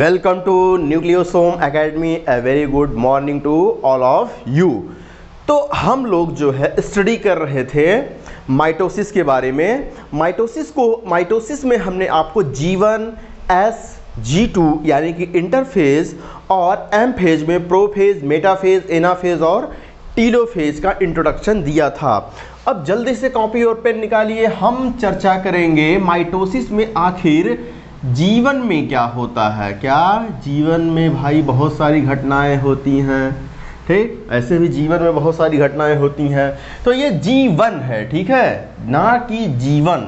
Welcome to nucleosome academy. A very good morning to all of you. तो हम लोग जो है स्टडी कर रहे थे माइटोसिस के बारे में। माइटोसिस में हमने आपको G1, S, G2 यानी कि इंटरफेज और एम फेज में प्रोफेज, मेटाफेज, एनाफेज और टीलोफेज का इंट्रोडक्शन दिया था। अब जल्दी से कॉपी और पेन निकालिए, हम चर्चा करेंगे माइटोसिस में आखिर जीवन में क्या होता है। क्या जीवन में भाई बहुत सारी घटनाएं होती हैं, ठीक, ऐसे भी जीवन में बहुत सारी घटनाएं होती हैं। तो ये G1 है, ठीक है, ना कि जीवन।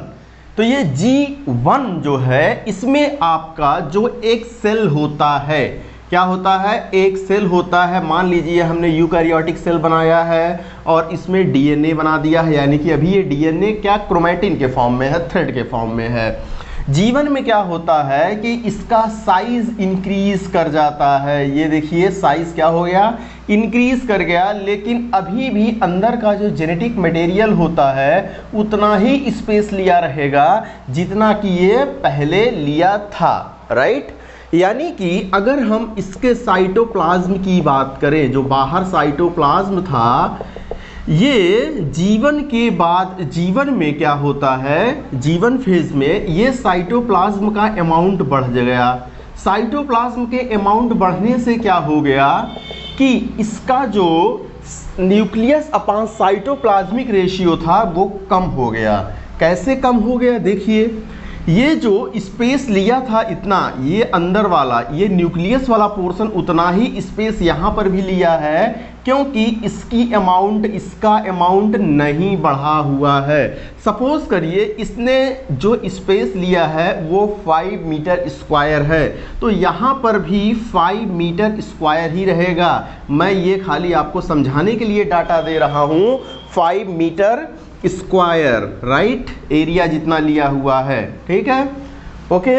तो ये G1 जो है इसमें आपका जो एक सेल होता है, क्या होता है, एक सेल होता है। मान लीजिए हमने यूकैरियोटिक सेल बनाया है और इसमें डीएनए बना दिया है, यानी कि अभी ये डीएनए क्या क्रोमैटिन के फॉर्म में है, थ्रेड के फॉर्म में है। जीवन में क्या होता है कि इसका साइज इंक्रीज कर जाता है। ये देखिए साइज क्या हो गया, इंक्रीज कर गया, लेकिन अभी भी अंदर का जो जेनेटिक मटेरियल होता है उतना ही स्पेस लिया रहेगा जितना कि ये पहले लिया था, राइट। यानी कि अगर हम इसके साइटोप्लाज्म की बात करें, जो बाहर साइटोप्लाज्म था, ये जीवन के बाद जीवन में क्या होता है, जीवन फेज में ये साइटोप्लाज्म का अमाउंट बढ़ गया। साइटोप्लाज्म के अमाउंट बढ़ने से क्या हो गया कि इसका जो न्यूक्लियस अपॉन साइटोप्लाज्मिक रेशियो था वो कम हो गया। कैसे कम हो गया, देखिए ये जो स्पेस लिया था इतना, ये अंदर वाला, ये न्यूक्लियस वाला पोर्शन उतना ही स्पेस यहाँ पर भी लिया है, क्योंकि इसका अमाउंट नहीं बढ़ा हुआ है। सपोज करिए इसने जो स्पेस लिया है वो 5 मीटर स्क्वायर है, तो यहाँ पर भी 5 मीटर स्क्वायर ही रहेगा। मैं ये खाली आपको समझाने के लिए डाटा दे रहा हूँ, 5 मीटर स्क्वायर, राइट, एरिया जितना लिया हुआ है, ठीक है, ओके।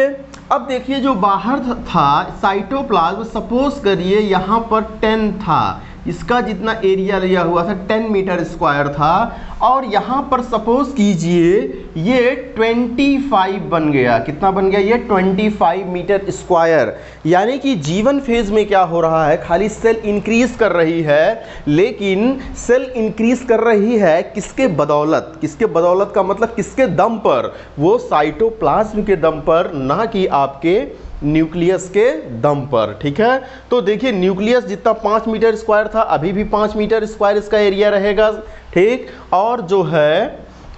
अब देखिए जो बाहर था साइटोप्लाज्म, सपोज करिए यहाँ पर 10 था, इसका जितना एरिया लिया हुआ था 10 मीटर स्क्वायर था, और यहाँ पर सपोज कीजिए ये 25 बन गया। कितना बन गया ये, 25 मीटर स्क्वायर। यानी कि जीवन फेज में क्या हो रहा है, खाली सेल इंक्रीज कर रही है, लेकिन सेल इंक्रीज कर रही है किसके बदौलत, किसके बदौलत का मतलब किसके दम पर, वो साइटोप्लाज्म के दम पर, ना कि आपके न्यूक्लियस के दम पर, ठीक है। तो देखिए न्यूक्लियस जितना 5 मीटर स्क्वायर था, अभी भी 5 मीटर स्क्वायर इसका एरिया रहेगा, ठीक। और जो है,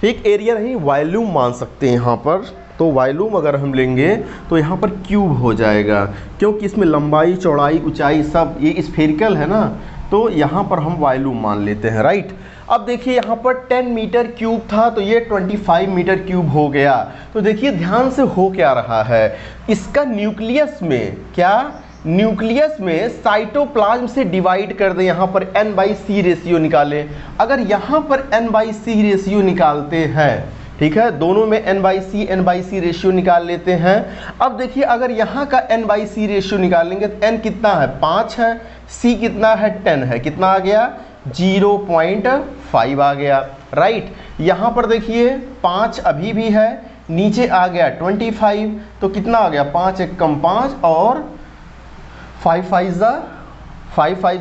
ठीक, एरिया नहीं, वॉल्यूम मान सकते हैं यहाँ पर। तो वॉल्यूम अगर हम लेंगे तो यहाँ पर क्यूब हो जाएगा, क्योंकि इसमें लंबाई, चौड़ाई, ऊंचाई सब ये स्फेरिकल है ना, तो यहाँ पर हम वॉल्यूम मान लेते हैं, राइट। अब देखिए यहाँ पर 10 मीटर क्यूब था, तो ये 25 मीटर क्यूब हो गया। तो देखिए ध्यान से हो क्या रहा है, इसका न्यूक्लियस में क्या, न्यूक्लियस में साइटोप्लाज्म से डिवाइड कर दें, यहाँ पर n/c रेशियो निकालें। अगर यहाँ पर n/c रेशियो निकालते हैं, ठीक है, दोनों में n/c रेशियो निकाल लेते हैं। अब देखिए अगर यहाँ का n/c रेशियो निकालेंगे तो n कितना है, 5 है, c कितना है, 10 है, कितना आ गया, 0.5 आ गया, राइट। यहाँ पर देखिए 5 अभी भी है, नीचे आ गया 25, तो कितना आ गया, 5 एक कम 5 और 5 5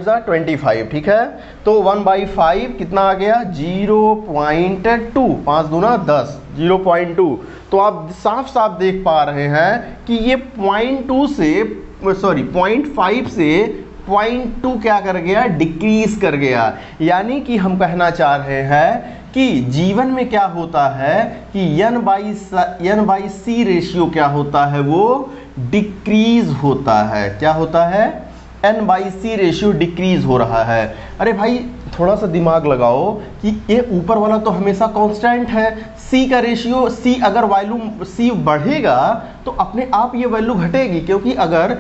जा 25, ठीक है। तो 1/5 कितना आ गया, 0.2, 5 दूना 10, 0.2। तो आप साफ साफ देख पा रहे हैं कि ये 0.5 से 0.2 क्या कर गया, डिक्रीज कर गया। यानी कि हम कहना चाह रहे हैं कि जीवन में क्या होता है कि n/c रेशियो क्या होता है, वो डिक्रीज होता है। क्या होता है, n/c रेशियो डिक्रीज हो रहा है। अरे भाई थोड़ा सा दिमाग लगाओ कि ये ऊपर वाला तो हमेशा कांस्टेंट है, c का रेशियो, c अगर वॉल्यूम c बढ़ेगा तो अपने आप ये वैल्यू घटेगी, क्योंकि अगर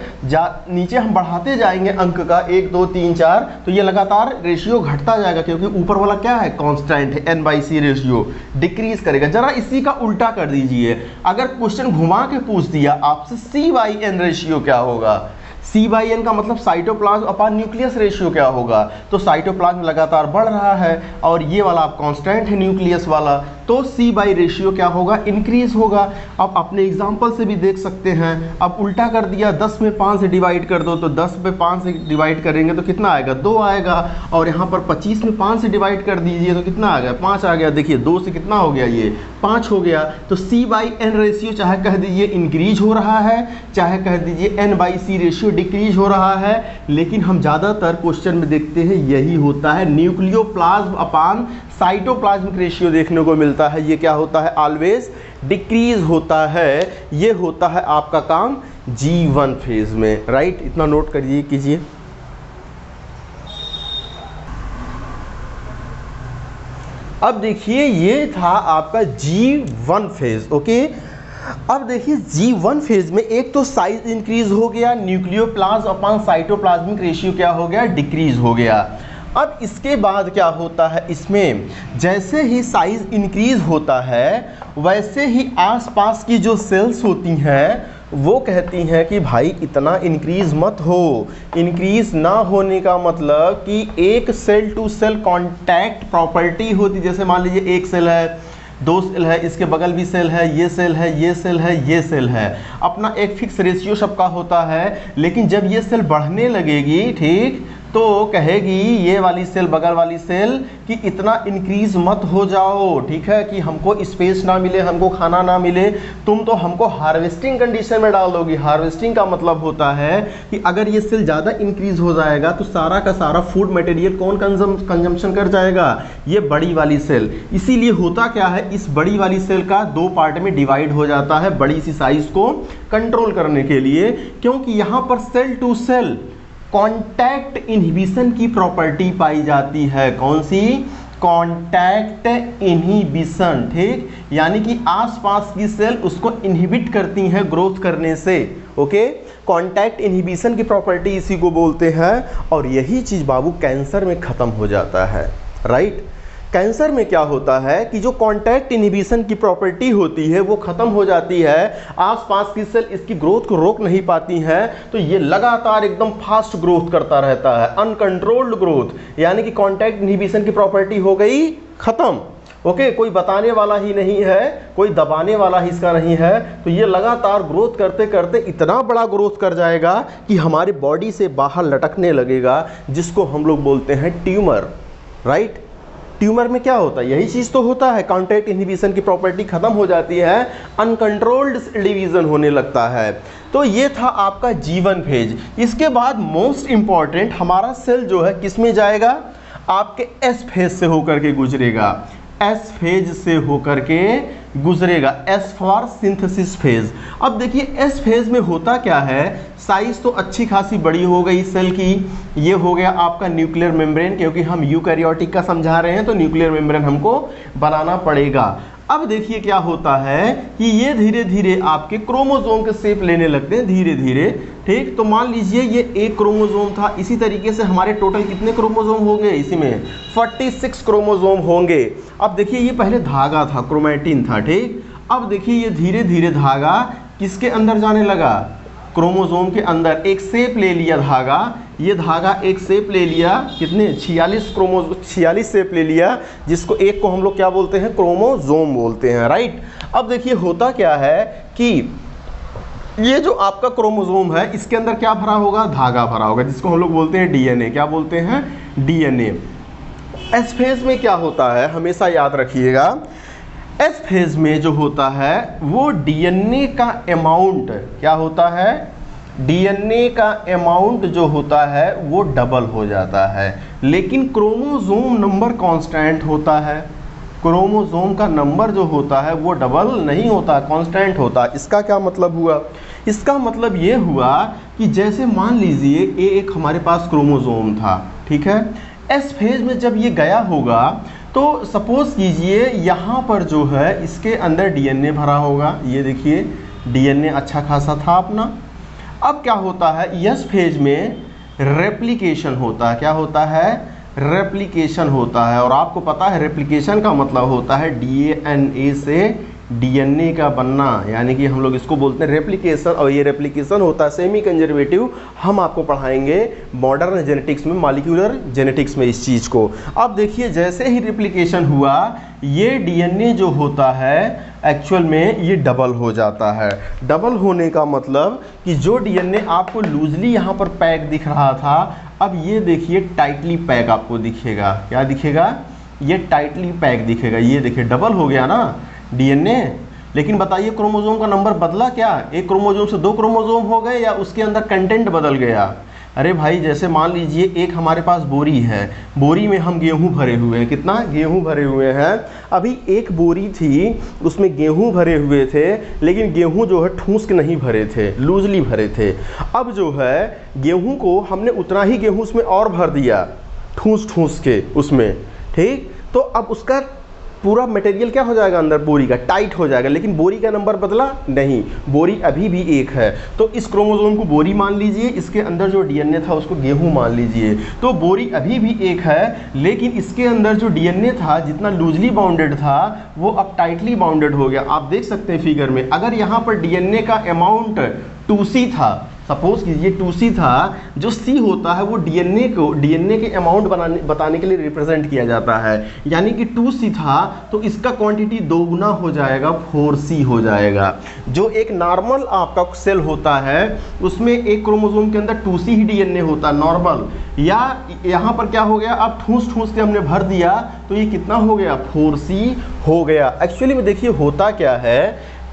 नीचे हम बढ़ाते जाएंगे अंक का 1 2 3 4, तो ये लगातार रेशियो घटता जाएगा, क्योंकि ऊपर वाला क्या है, कांस्टेंट है, n/c रेशियो डिक्रीज करेगा। जरा इसी का उल्टा कर दीजिए, अगर क्वेश्चन घुमा के पूछ दिया आपसे c/n रेशियो क्या होगा, c/n का मतलब साइटोप्लाज्म अपॉन न्यूक्लियस रेशियो क्या होगा, तो साइटोप्लाज्म लगातार बढ़ रहा है और ये वाला आप कांस्टेंट है न्यूक्लियस वाला, तो सी बाई रेशियो क्या होगा, इंक्रीज होगा। अब अपने एग्जाम्पल से भी देख सकते हैं। अब उल्टा कर दिया, 10 में 5 से डिवाइड कर दो, तो 10 में 5 से डिवाइड करेंगे तो कितना आएगा, 2 आएगा। और यहाँ पर 25 में 5 से डिवाइड कर दीजिए तो कितना आ गया, 5 आ गया। देखिए 2 से कितना हो गया, ये 5 हो गया। तो सी बाई एन रेशियो चाहे कह दीजिए इंक्रीज हो रहा है, चाहे कह दीजिए N by C ratio decrease हो रहा है, लेकिन हम ज़्यादातर क्वेश्चन में देखते हैं यही होता है, न्यूक्लियोप्लाज्म अपान साइटोप्लाज्मिक रेशियो देखने को मिलता है। ये क्या होता है, ऑलवेज डिक्रीज होता है। ये होता है आपका काम G1 फेज में, राइट। इतना नोट करिए कीजिए। अब देखिए ये था आपका G1 फेज, ओके। अब देखिए G1 फेज में एक तो साइज इंक्रीज हो गया, न्यूक्लियोप्लाज्म अपॉन साइटोप्लाज्मिक रेशियो क्या हो गया, डिक्रीज हो गया। अब इसके बाद क्या होता है, इसमें जैसे ही साइज इंक्रीज होता है वैसे ही आसपास की जो सेल्स होती हैं वो कहती हैं कि भाई इतना इंक्रीज मत हो। इंक्रीज ना होने का मतलब कि एक cell to cell contact property होती, जैसे मान लीजिए एक सेल है, 2 सेल है, इसके बगल भी सेल है, ये सेल है, ये सेल है, ये सेल है, अपना एक फिक्स रेशियो सबका होता है। लेकिन जब ये सेल बढ़ने लगेगी, ठीक, तो कहेगी ये वाली सेल, बगल वाली सेल कि इतना इंक्रीज मत हो जाओ, ठीक है, कि हमको स्पेस ना मिले, हमको खाना ना मिले, तुम तो हमको हार्वेस्टिंग कंडीशन में डाल दोगी। हार्वेस्टिंग का मतलब होता है कि अगर ये सेल ज़्यादा इंक्रीज हो जाएगा तो सारा का सारा फूड मटेरियल कौन कंजम्पशन कर जाएगा, ये बड़ी वाली सेल। इसीलिए होता क्या है, इस बड़ी वाली सेल का 2 पार्ट में डिवाइड हो जाता है बड़ी सी साइज को कंट्रोल करने के लिए, क्योंकि यहाँ पर cell to cell contact inhibition की प्रॉपर्टी पाई जाती है। कौन सी, कांटेक्ट इनहिबिशन, ठीक, यानी कि आसपास की सेल उसको इनहिबिट करती हैं ग्रोथ करने से, ओके। कांटेक्ट इनहिबिशन की प्रॉपर्टी इसी को बोलते हैं। और यही चीज बाबू कैंसर में खत्म हो जाता है, राइट। कैंसर में क्या होता है कि जो कांटेक्ट इनहिबिशन की प्रॉपर्टी होती है वो खत्म हो जाती है, आसपास की सेल इसकी ग्रोथ को रोक नहीं पाती हैं, तो ये लगातार एकदम फास्ट ग्रोथ करता रहता है, अनकंट्रोल्ड ग्रोथ, यानी कि कांटेक्ट इनहिबिशन की प्रॉपर्टी हो गई खत्म, ओके। कोई बताने वाला ही नहीं है, कोई दबाने वाला ही इसका नहीं है, तो ये लगातार ग्रोथ करते करते इतना बड़ा ग्रोथ कर जाएगा कि हमारे बॉडी से बाहर लटकने लगेगा, जिसको हम लोग बोलते हैं ट्यूमर, राइट। ट्यूमर में क्या होता है, यही चीज तो होता है, कांटेक्ट इनहिबिशन की प्रॉपर्टी खत्म हो जाती है, अनकंट्रोल्ड डिवीजन होने लगता है। तो ये था आपका G1 फेज। इसके बाद मोस्ट इंपॉर्टेंट हमारा सेल जो है किस में जाएगा, आपके S फेज से होकर के गुजरेगा, S फेज से होकर के गुजरेगा, S फॉर सिंथेसिस फेज। अब देखिए S फेज में होता क्या है, साइज तो अच्छी खासी बड़ी हो गई सेल की, ये हो गया आपका न्यूक्लियर मेम्ब्रेन, क्योंकि हम यूकैरियोटिक का समझा रहे हैं तो न्यूक्लियर मेम्ब्रेन हमको बनाना पड़ेगा। अब देखिए क्या होता है कि ये धीरे धीरे आपके क्रोमोसोम के शेप लेने लगते हैं धीरे धीरे, ठीक। तो मान लीजिए ये एक क्रोमोसोम था, इसी तरीके से हमारे टोटल कितने क्रोमोसोम हो गए, इसी में 46 क्रोमोसोम होंगे। अब देखिए ये पहले धागा था, क्रोमैटिन था, ठीक। अब देखिए ये धीरे धीरे धागा किसके अंदर जाने लगा, क्रोमोसोम के अंदर। एक शेप ले लिया धागा, ये धागा एक शेप ले लिया, कितने 46 शेप ले लिया, जिसको एक को हम लोग क्या बोलते हैं, क्रोमोसोम बोलते हैं, राइट। अब देखिए होता क्या है कि ये जो आपका क्रोमोसोम है इसके अंदर क्या भरा होगा, धागा भरा होगा, जिसको हम लोग बोलते हैं डीएनए। क्या बोलते हैं, डीएनए। एस फेज में क्या होता है, हमेशा याद रखिएगा, एस फेज में जो होता है वो डीएनए का अमाउंट क्या होता है, डीएनए का अमाउंट जो होता है वो डबल हो जाता है, लेकिन क्रोमोसोम नंबर कांस्टेंट होता है। क्रोमोसोम का नंबर जो होता है वो डबल नहीं होता, कांस्टेंट होता। इसका क्या मतलब हुआ, इसका मतलब ये हुआ कि जैसे मान लीजिए एक हमारे पास क्रोमोसोम था, ठीक है, एस फेज में जब ये गया होगा तो सपोज कीजिए यहाँ पर जो है इसके अंदर डीएनए भरा होगा, ये देखिए डीएनए अच्छा खासा था अपना। अब क्या होता है, यस फेज में रेप्लिकेशन होता है। क्या होता है, रेप्लिकेशन होता है। और आपको पता है रेप्लिकेशन का मतलब होता है डीएनए से डीएनए का बनना, यानी कि हम लोग इसको बोलते हैं रेप्लिकेशन, और ये रेप्लिकेशन होता है सेमी कंजर्वेटिव। हम आपको पढ़ाएंगे मॉडर्न जेनेटिक्स में, मॉलिक्यूलर जेनेटिक्स में इस चीज़ को। अब देखिए जैसे ही रेप्लिकेशन हुआ, ये डीएनए जो होता है एक्चुअल में ये डबल हो जाता है। डबल होने का मतलब कि जो डीएनए आपको लूजली यहाँ पर पैक दिख रहा था, अब ये देखिए टाइटली पैक आपको दिखेगा। क्या दिखेगा? ये टाइटली पैक दिखेगा। ये देखिए डबल हो गया ना डीएनए। लेकिन बताइए क्रोमोसोम का नंबर बदला क्या? एक क्रोमोसोम से 2 क्रोमोसोम हो गए या उसके अंदर कंटेंट बदल गया? अरे भाई जैसे मान लीजिए एक हमारे पास बोरी है, बोरी में हम गेहूं भरे हुए हैं। कितना गेहूं भरे हुए हैं? अभी एक बोरी थी, उसमें गेहूं भरे हुए थे, लेकिन गेहूं जो है ठूस के नहीं भरे थे, लूजली भरे थे। अब जो है गेहूं को हमने उतना ही गेहूं उसमें और भर दिया, ठूस ठूस के उसमें, ठीक। तो अब उसका पूरा मटेरियल क्या हो जाएगा अंदर, बोरी का टाइट हो जाएगा, लेकिन बोरी का नंबर बदला नहीं, बोरी अभी भी एक है। तो इस क्रोमोसोम को बोरी मान लीजिए, इसके अंदर जो डीएनए था उसको गेहूं मान लीजिए। तो बोरी अभी भी एक है, लेकिन इसके अंदर जो डीएनए था जितना लूजली बाउंडेड था वो अब टाइटली बाउंडेड हो गया। आप देख सकते हैं फिगर में, अगर यहाँ पर डीएनए का अमाउंट 2C था, सपोज कीजिए 2C था, जो C होता है वो डीएनए के अमाउंट बताने के लिए रिप्रेजेंट किया जाता है। यानी कि 2C था तो इसका क्वांटिटी 2 गुना हो जाएगा, 4C हो जाएगा। जो एक नॉर्मल आपका सेल होता है उसमें एक क्रोमोसोम के अंदर 2C ही डीएनए होता है नॉर्मल, या यहाँ पर क्या हो गया, अब ठूस ठूस के हमने भर दिया तो ये कितना हो गया, 4C हो गया। एक्चुअली में देखिए होता क्या है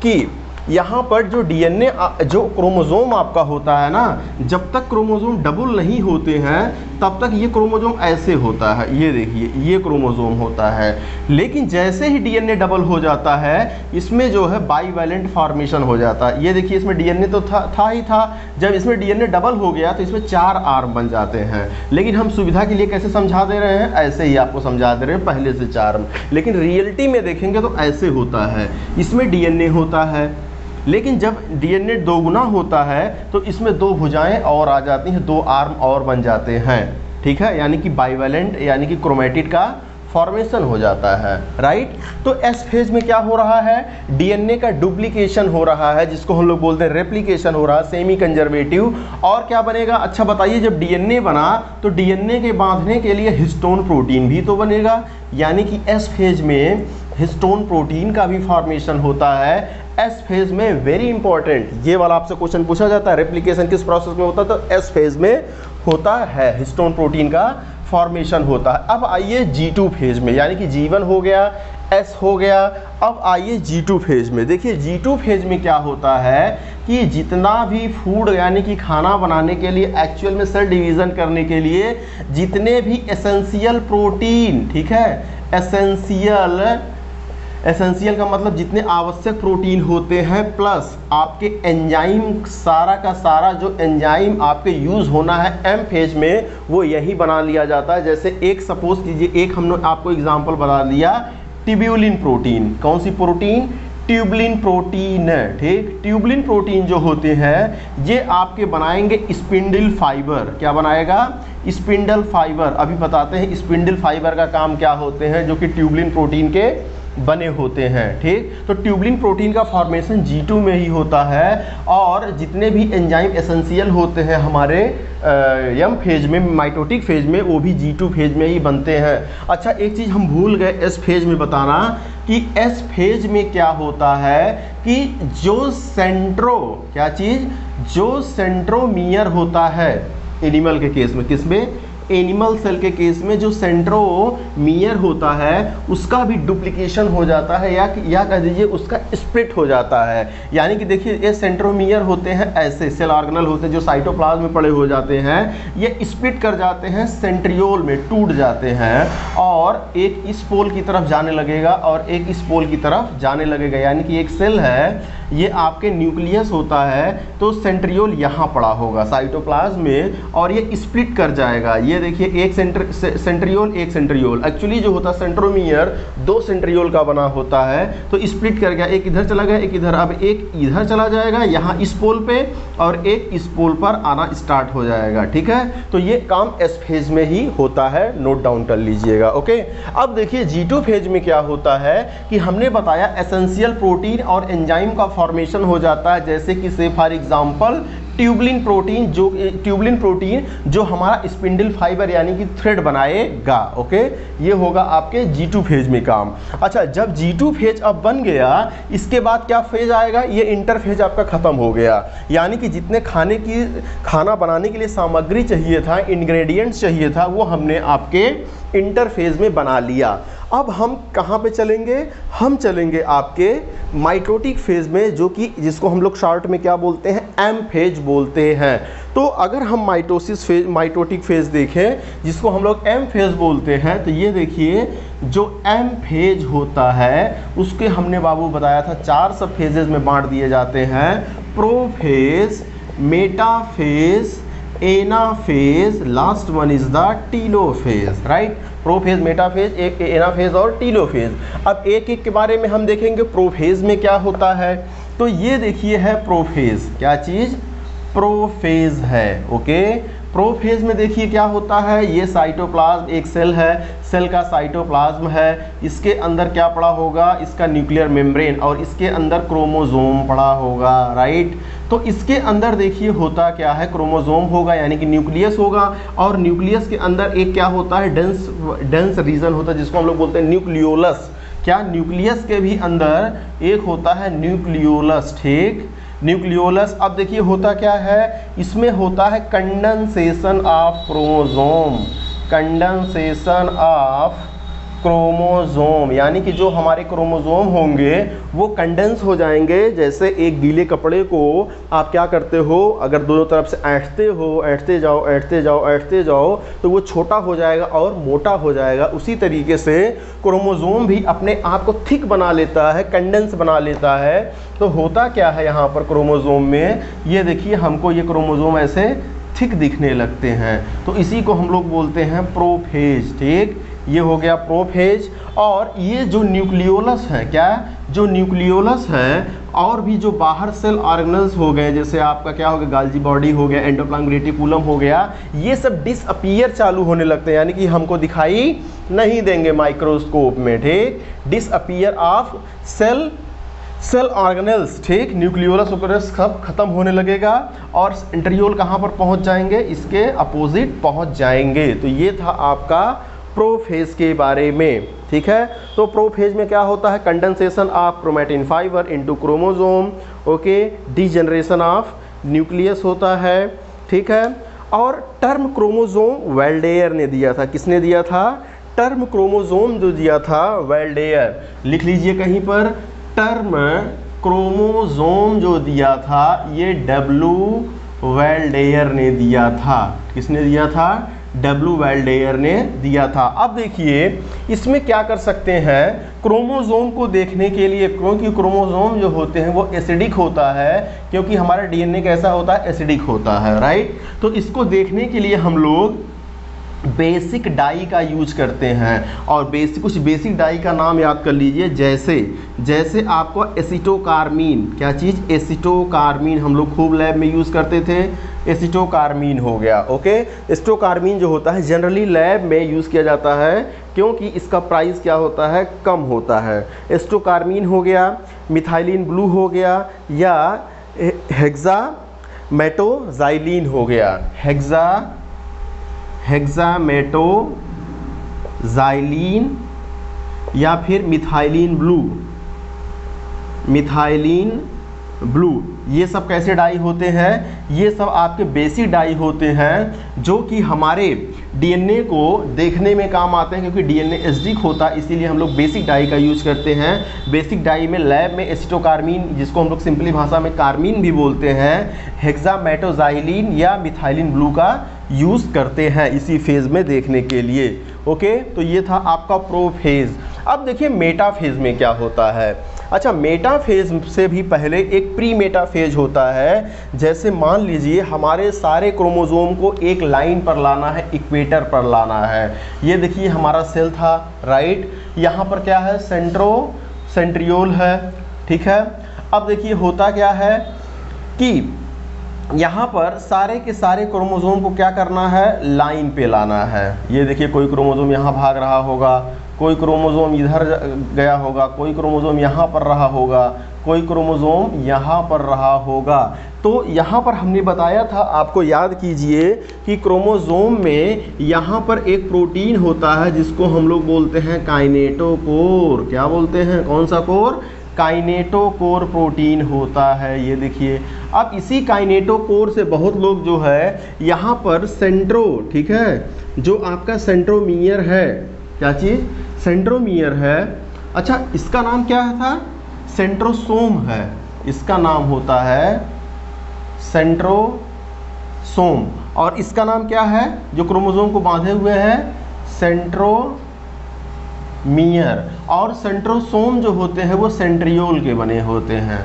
कि यहाँ पर जो डीएनए जो क्रोमोसोम आपका होता है ना, जब तक क्रोमोसोम डबल नहीं होते हैं तब तक ये क्रोमोसोम ऐसे होता है। ये देखिए ये क्रोमोसोम होता है, लेकिन जैसे ही डीएनए डबल हो जाता है इसमें जो है बाईवैलेंट फॉर्मेशन हो जाता है। ये देखिए इसमें डीएनए तो था ही था, जब इसमें डीएनए डबल हो गया तो इसमें 4 आर्म बन जाते हैं। लेकिन हम सुविधा के लिए कैसे समझा दे रहे हैं, ऐसे ही आपको समझा दे रहे हैं पहले से 4, लेकिन रियलिटी में देखेंगे तो ऐसे होता है। इसमें डीएनए होता है, लेकिन जब डीएनए 2 गुना होता है तो इसमें 2 भुजाएं और आ जाती हैं, 2 आर्म और बन जाते हैं, ठीक है। यानी कि बाईवैलेंट यानी कि क्रोमैटिड का फॉर्मेशन हो जाता है, राइट। तो एस फेज में क्या हो रहा है, डीएनए का डुप्लीकेशन हो रहा है, जिसको हम लोग बोलते हैं रेप्लिकेशन हो रहा है, सेमी कंजर्वेटिव। और क्या बनेगा, अच्छा बताइए, जब डीएनए बना तो डीएनए के बांधने के लिए हिस्टोन प्रोटीन भी तो बनेगा, यानी कि एस फेज में हिस्टोन प्रोटीन का भी फॉर्मेशन होता है। एस फेज में वेरी इंपॉर्टेंट, ये वाला आपसे क्वेश्चन पूछा जाता है, रेप्लिकेशन किस प्रोसेस में होता है, तो एस फेज में होता है, हिस्टोन प्रोटीन का फॉर्मेशन होता है। अब आइए G2 फेज में, यानी कि G1 हो गया, S हो गया। अब आइए G2 फेज में। देखिए G2 फेज में क्या होता है कि जितना भी फूड यानी कि खाना बनाने के लिए, एक्चुअल में सेल डिवीज़न करने के लिए जितने भी एसेंशियल प्रोटीन, ठीक है, एसेंशियल का मतलब जितने आवश्यक प्रोटीन होते हैं, प्लस आपके एंजाइम, सारा का सारा जो एंजाइम आपके यूज़ होना है एम फेज में, वो यही बना लिया जाता है। जैसे एक सपोज कीजिए, एक हमने आपको एग्जांपल बता दिया, ट्यूबुलिन प्रोटीन। कौन सी प्रोटीन, ट्यूबुलिन प्रोटीन, ठीक। ट्यूबुलिन प्रोटीन जो होते हैं ये आपके बनाएंगे स्पिंडल फाइबर। क्या बनाएगा, स्पिंडल फाइबर। अभी बताते हैं स्पिंडल फाइबर का काम क्या होते हैं, जो कि ट्यूबुलिन प्रोटीन के बने होते हैं, ठीक। तो ट्यूबुलिन प्रोटीन का फॉर्मेशन G2 में ही होता है, और जितने भी एंजाइम एसेंशियल होते हैं हमारे एम फेज में, माइटोटिक फेज में, वो भी G2 फेज में ही बनते हैं। अच्छा एक चीज़ हम भूल गए एस फेज में बताना, कि एस फेज में क्या होता है कि जो क्या चीज़, जो सेंट्रोमियर होता है एनिमल के केस में, किसमें, एनिमल सेल के केस में जो सेंट्रोमियर होता है उसका भी डुप्लीकेशन हो जाता है, या कह दीजिए उसका स्प्लिट हो जाता है। यानी कि देखिए ये सेंट्रोमियर होते हैं, ऐसे सेल ऑर्गेनल होते हैं जो साइटोप्लाज्म में पड़े हो जाते हैं, ये स्प्लिट कर जाते हैं सेंट्रियोल में, टूट जाते हैं, और एक इस पोल की तरफ जाने लगेगा और एक इस पोल की तरफ जाने लगेगा। यानी कि एक सेल है, ये आपके न्यूक्लियस होता है, तो सेंट्रियोल यहाँ पड़ा होगा साइटोप्लाज्म में, और ये स्प्लिट कर जाएगा, ये ये देखिए एक सेंट्रियोल एक सेंट्रियोल, एक्चुअली जो होता है सेंट्रोमियर 2 सेंट्रियोल का बना होता है, तो स्प्लिट कर गया, एक इधर चला गया एक इधर, अब एक इधर चला जाएगा यहाँ इस पोल पे और एक इस पोल पर आना स्टार्ट हो जाएगा, ठीक है। तो ये काम एस फेज में ही होता है, नोट डाउन कर लीजिएगा, ओके। अब देखिए G2 फेज में क्या होता है कि हमने बताया एसेंशियल प्रोटीन और एंजाइम का फॉर्मेशन हो जाता है, जैसे कि से फॉर एग्जांपल ट्यूबलिन प्रोटीन जो हमारा स्पिंडल फाइबर यानी कि थ्रेड बनाएगा, ओके। ये होगा आपके G2 फेज में काम। अच्छा, जब G2 फेज अब बन गया, इसके बाद क्या फेज आएगा, ये इंटरफेज आपका खत्म हो गया, यानी कि जितने खाना बनाने के लिए सामग्री चाहिए था, इंग्रेडिएंट्स चाहिए था, वो हमने आपके इंटरफेज में बना लिया। अब हम कहाँ पे चलेंगे, हम चलेंगे आपके माइटोटिक फेज में, जो कि जिसको हम लोग शॉर्ट में क्या बोलते हैं, एम फेज बोलते हैं। तो अगर हम माइटोटिक फेज देखें, जिसको हम लोग एम फेज बोलते हैं, तो ये देखिए जो एम फेज होता है उसके हमने बाबू बताया था 4 सब फेजेस में बांट दिए जाते हैं, prophase, metaphase, anaphase, last one is the telophase, right. Prophase, metaphase, anaphase और टीलोफेज। अब एक एक के बारे में हम देखेंगे। प्रोफेज में क्या होता है, तो ये देखिए है प्रोफेज, क्या चीज, प्रोफेज है, ओके। प्रोफेज में देखिए क्या होता है, ये साइटोप्लाज्म एक सेल है, सेल का साइटोप्लाज्म है, इसके अंदर क्या पड़ा होगा, इसका न्यूक्लियर मेम्ब्रेन, और इसके अंदर क्रोमोसोम पड़ा होगा, राइट। तो इसके अंदर देखिए होता क्या है, क्रोमोसोम होगा यानी कि न्यूक्लियस होगा, और न्यूक्लियस के अंदर एक क्या होता है, डेंस रीजन होता है, जिसको हम लोग बोलते हैं न्यूक्लियोलस। क्या, न्यूक्लियस के भी अंदर एक होता है न्यूक्लियोलस, ठीक, न्यूक्लियोलस। अब देखिए होता क्या है, इसमें होता है condensation of chromosome, condensation of chromosome, यानी कि जो हमारे क्रोमोसोम होंगे वो कंडेंस हो जाएंगे। जैसे एक गीले कपड़े को आप क्या करते हो, अगर दोनों तरफ से ऐंठते हो, ऐंठते जाओ ऐंठते जाओ ऐंठते जाओ, तो वो छोटा हो जाएगा और मोटा हो जाएगा। उसी तरीके से क्रोमोसोम भी अपने आप को थिक बना लेता है, कंडेंस बना लेता है। तो होता क्या है यहाँ पर क्रोमोसोम में, ये देखिए हमको ये क्रोमोसोम ऐसे थिक दिखने लगते हैं, तो इसी को हम लोग बोलते हैं प्रोफेज, ठीक। ये हो गया प्रोफेज। और ये जो न्यूक्लियोलस है, क्या, जो न्यूक्लियोलस है, और भी जो बाहर सेल ऑर्गेनल्स हो गए, जैसे आपका क्या हो गया, गाल्जी बॉडी हो गया, एंडोप्लाज्म रेटिकुलम हो गया, ये सब डिसअपीयर चालू होने लगते हैं, यानी कि हमको दिखाई नहीं देंगे माइक्रोस्कोप में, ठीक। डिसअपीयर ऑफ सेल ऑर्गेनल्स, ठीक। न्यूक्लियोलस वगैरह सब खत्म होने लगेगा, और सेंट्रियोल कहाँ पर पहुँच जाएंगे, इसके अपोजिट पहुँच जाएंगे। तो ये था आपका प्रोफेज के बारे में, ठीक है। तो प्रोफेज में क्या होता है, condensation of chromatin fibre into chromosome, okay, degeneration of nucleus होता है, ठीक है। और टर्म क्रोमोसोम वेल्डेयर ने दिया था, किसने दिया था, टर्म क्रोमोसोम जो दिया था वेल्डेयर, लिख लीजिए कहीं पर, टर्म क्रोमोसोम जो दिया था ये डब्ल्यू वेल्डेयर ने दिया था, किसने दिया था, डब्ल्यू वेल्डेयर ने दिया था। अब देखिए इसमें क्या कर सकते हैं, क्रोमोसोम को देखने के लिए, क्योंकि क्रोमोसोम जो होते हैं वो एसिडिक होता है, क्योंकि हमारा डीएनए कैसा होता है, एसिडिक होता है, राइट। तो इसको देखने के लिए हम लोग बेसिक डाई का यूज करते हैं, और कुछ बेसिक डाई का नाम याद कर लीजिए, जैसे आपको एसिटोकार्मीन, क्या चीज़, एसिटोकार्मीन हम लोग खूब लैब में यूज़ करते थे, एसिटोकार्मीन हो गया, ओके। एसिटोकार्मीन जो होता है जनरली लैब में यूज़ किया जाता है, क्योंकि इसका प्राइस क्या होता है, कम होता है। एसिटोकार्मीन हो गया, मिथाइलिन ब्लू हो गया, या हेक्सामेटोजाइलिन हो गया, हेक्सामेटोजाइलिन, या फिर मिथाइलिन ब्लू, ये सब कैसे डाई होते हैं, ये सब आपके बेसिक डाई होते हैं, जो कि हमारे डीएनए को देखने में काम आते हैं, क्योंकि डीएनए एसिडिक होता है, इसीलिए हम लोग बेसिक डाई का यूज करते हैं। बेसिक डाई में लैब में एसिटोकार्मीन, जिसको हम लोग सिंपली भाषा में कार्मीन भी बोलते हैं, हेक्सामेटोजाइलिन या मिथाइलिन ब्लू का यूज़ करते हैं इसी फेज़ में देखने के लिए, ओके। तो ये था आपका प्रोफेज। अब देखिए मेटाफेज में क्या होता है। अच्छा, मेटाफेज से भी पहले एक प्री मेटाफेज होता है। जैसे मान लीजिए हमारे सारे क्रोमोसोम को एक लाइन पर लाना है, इक्वेटर पर लाना है। ये देखिए हमारा सेल था, राइट। यहाँ पर क्या है, सेंट्रियोल है, ठीक है। अब देखिए होता क्या है कि यहाँ पर सारे के सारे क्रोमोसोम को क्या करना है, लाइन पे लाना है। ये देखिए कोई क्रोमोसोम यहाँ भाग रहा होगा, कोई क्रोमोसोम इधर गया होगा, कोई क्रोमोसोम यहाँ पर रहा होगा, कोई क्रोमोसोम यहाँ पर रहा होगा। तो यहाँ पर हमने बताया था, आपको याद कीजिए कि क्रोमोसोम में यहाँ पर एक प्रोटीन होता है जिसको हम लोग बोलते हैं काइनेटोकोर। क्या बोलते हैं, कौन सा कोर, काइनेटोकोर प्रोटीन होता है। ये देखिए, अब इसी काइनेटोकोर से बहुत लोग जो है यहाँ पर ठीक है, जो आपका सेंट्रोमियर है, क्या चीज़, सेंट्रोमियर है। अच्छा, इसका नाम क्या था, सेंट्रोसोम है। इसका नाम होता है सेंट्रोसोम, और इसका नाम क्या है, जो क्रोमोसोम को बांधे हुए है, सेंट्रोमियर। और सेंट्रोसोम जो होते हैं वो सेंट्रियोल के बने होते हैं।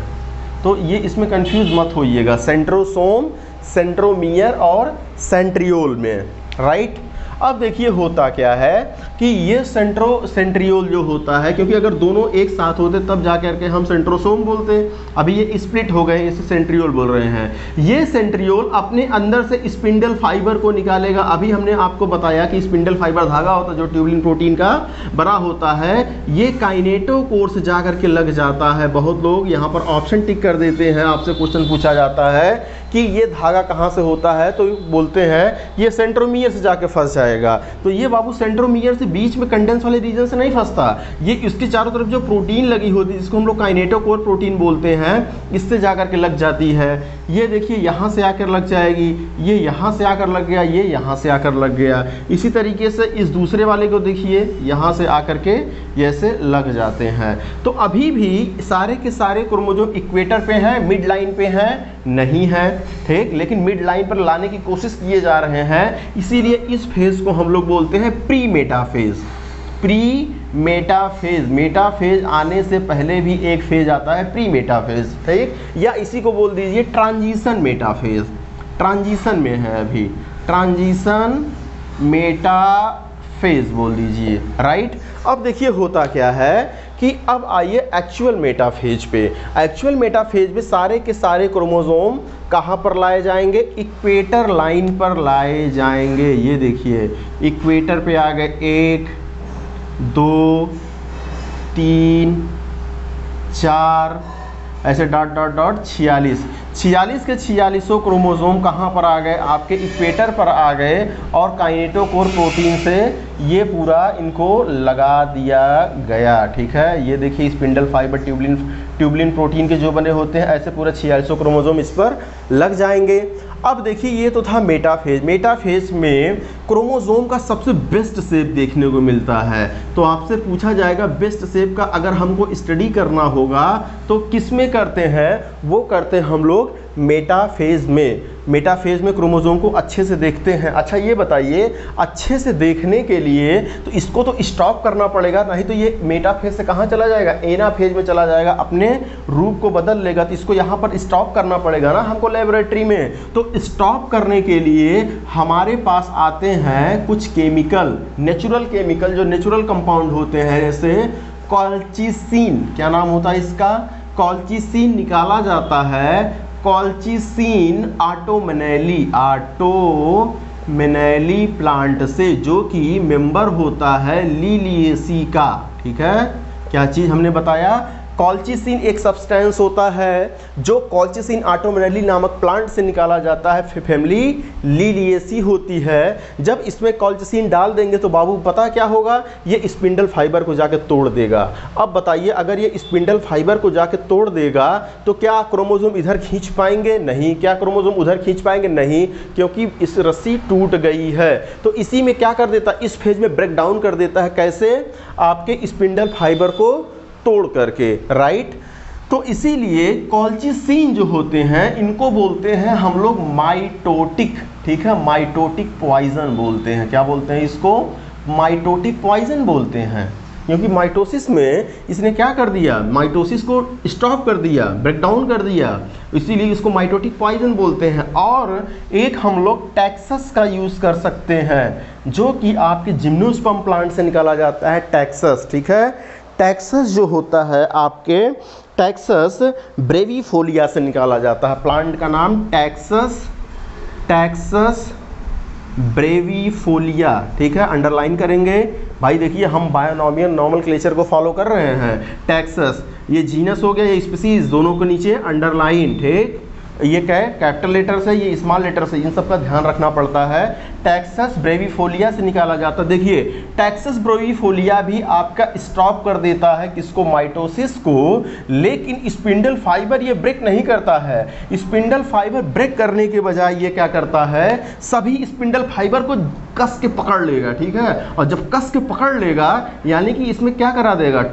तो ये इसमें कंफ्यूज मत होइएगा, सेंट्रोसोम, सेंट्रोमियर और सेंट्रियोल में, राइट। अब देखिए होता क्या है कि ये सेंट्रियोल जो होता है, क्योंकि अगर दोनों एक साथ होते तब जा करके हम सेंट्रोसोम बोलते, अभी ये स्प्लिट हो गए, इसे सेंट्रियोल बोल रहे हैं। ये सेंट्रियोल अपने अंदर से स्पिंडल फाइबर को निकालेगा। अभी हमने आपको बताया कि स्पिंडल फाइबर धागा होता है जो ट्यूबुलिन प्रोटीन का बना होता है, ये काइनेटोकोर से जा करके लग जाता है। बहुत लोग यहाँ पर ऑप्शन टिक कर देते हैं, आपसे क्वेश्चन पूछा जाता है कि ये धागा कहाँ से होता है, तो बोलते हैं ये सेंट्रोमियर से जाके फंस जाएगा। तो ये बाबू सेंट्रोमियर से बीच में कंडेंस वाले रीजन से नहीं फंसता, ये इसके चारों तरफ जो प्रोटीन लगी होती है जिसको हम लोग काइनेटोकोर प्रोटीन बोलते हैं, इससे जाकर के लग जाती है। ये देखिए यहाँ से आकर लग जाएगी, ये यहाँ से आकर लग गया, ये यहाँ से आकर लग गया। इसी तरीके से इस दूसरे वाले को देखिए, यहाँ से आकर के ऐसे लग जाते हैं। तो अभी भी सारे के सारे क्रोमोसोम इक्वेटर पे हैं, मिड लाइन पे हैं नहीं है, ठीक, लेकिन मिड लाइन पर लाने की कोशिश किए जा रहे हैं। इसीलिए इस फेज को हम लोग बोलते हैं pre metaphase. Pre metaphase, metaphase आने से पहले भी एक फेज आता है प्री मेटाफेज, ठीक, या इसी को बोल दीजिए ट्रांजिशन मेटाफेज। ट्रांजिशन में है अभी, ट्रांजिशन मेटाफेज बोल दीजिए, राइट। अब देखिए होता क्या है कि अब आइए एक्चुअल मेटाफेज पे। एक्चुअल मेटाफेज में सारे के सारे क्रोमोसोम कहाँ पर लाए जाएंगे, इक्वेटर लाइन पर लाए जाएंगे। ये देखिए इक्वेटर पे आ गए, 1 2 3 4 ऐसे डॉट डॉट डॉट 46 के 46 क्रोमोसोम कहाँ पर आ गए, आपके इक्वेटर पर आ गए, और काइनेटोकोर प्रोटीन से ये पूरा इनको लगा दिया गया, ठीक है। ये देखिए स्पिंडल फाइबर ट्यूबुलिन प्रोटीन के जो बने होते हैं, ऐसे पूरा 46 क्रोमोसोम इस पर लग जाएंगे। अब देखिए ये तो था मेटाफेज। मेटाफेज में क्रोमोसोम का सबसे बेस्ट शेप देखने को मिलता है। तो आपसे पूछा जाएगा बेस्ट शेप का अगर हमको स्टडी करना होगा तो किस में करते हैं, वो करते हैं हम लोग मेटाफेज में। मेटाफेज में क्रोमोसोम को अच्छे से देखते हैं। अच्छा ये बताइए, अच्छे से देखने के लिए तो इसको तो स्टॉप करना पड़ेगा, नहीं तो ये मेटाफेज से कहाँ चला जाएगा, एनाफेज में चला जाएगा, अपने रूप को बदल लेगा। तो इसको यहाँ पर स्टॉप करना पड़ेगा ना हमको लेबोरेटरी में। तो स्टॉप करने के लिए हमारे पास आते हैं कुछ केमिकल, नेचुरल केमिकल, जो नेचुरल कंपाउंड होते हैं, जैसे कॉल्चिसिन। क्या नाम होता है इसका, कॉल्चिसिन निकाला जाता है। कॉल्चिसिन आटोमेनैली प्लांट से, जो कि मेंबर होता है लिलिएसी का, ठीक है। क्या चीज़ हमने बताया, कॉल्चिसिन एक सब्सटेंस होता है जो कॉल्चिसिन आटोमेनैली नामक प्लांट से निकाला जाता है, फैमिली लिलिएसी होती है। जब इसमें कॉल्चिसिन डाल देंगे तो बाबू पता क्या होगा, ये स्पिंडल फाइबर को जाके तोड़ देगा। अब बताइए अगर ये स्पिंडल फाइबर को जाके तोड़ देगा तो क्या क्रोमोसोम इधर खींच पाएंगे, नहीं। क्या क्रोमोसोम उधर खींच पाएंगे, नहीं, क्योंकि इस रस्सी टूट गई है। तो इसी में क्या कर देता, इस फेज में ब्रेक डाउन कर देता है। कैसे, आपके स्पिंडल फाइबर को तोड़ करके, राइट। तो इसीलिए कॉल्चिसिन जो होते हैं इनको बोलते हैं हम लोग माइटोटिक, ठीक है, माइटोटिक पॉइजन बोलते हैं। क्या बोलते हैं इसको, माइटोटिक पॉइजन बोलते हैं। क्योंकि माइटोसिस में इसने क्या कर दिया, माइटोसिस को स्टॉप कर दिया, ब्रेक डाउन कर दिया, इसीलिए इसको माइटोटिक पॉइजन बोलते हैं। और एक हम लोग टैक्सस का यूज़ कर सकते हैं जो कि आपके जिम्नोस्पर्म प्लांट से निकाला जाता है, टैक्सस। ठीक है, टैक्सस जो होता है आपके टैक्सस ब्रेविफोलिया से निकाला जाता है। प्लांट का नाम टैक्सस ब्रेविफोलिया। ठीक है, अंडरलाइन करेंगे भाई। देखिए हम बायोनॉमियल नॉमेनक्लेचर को फॉलो कर रहे हैं। टैक्सस ये जीनस हो गया, ये स्पीसीज, दोनों को नीचे अंडरलाइन। ठीक, ये क्या है, कैपिटल लेटर से, ये स्मॉल लेटर से, इन सब का ध्यान रखना पड़ता है। टैक्सस ब्रेविफोलिया से निकाला जाता है। देखिए टैक्सस ब्रेविफोलिया भी आपका स्टॉप कर देता है किसको, माइटोसिस को, लेकिन स्पिंडल फाइबर ये ब्रेक नहीं करता है। स्पिंडल फाइबर ब्रेक करने के बजाय ये क्या करता है, सभी स्पिंडल फाइबर को कस के पकड़ लेगा। ठीक है, और जब कस के पकड़ लेगा यानी कि इसमें क्या करा देगा,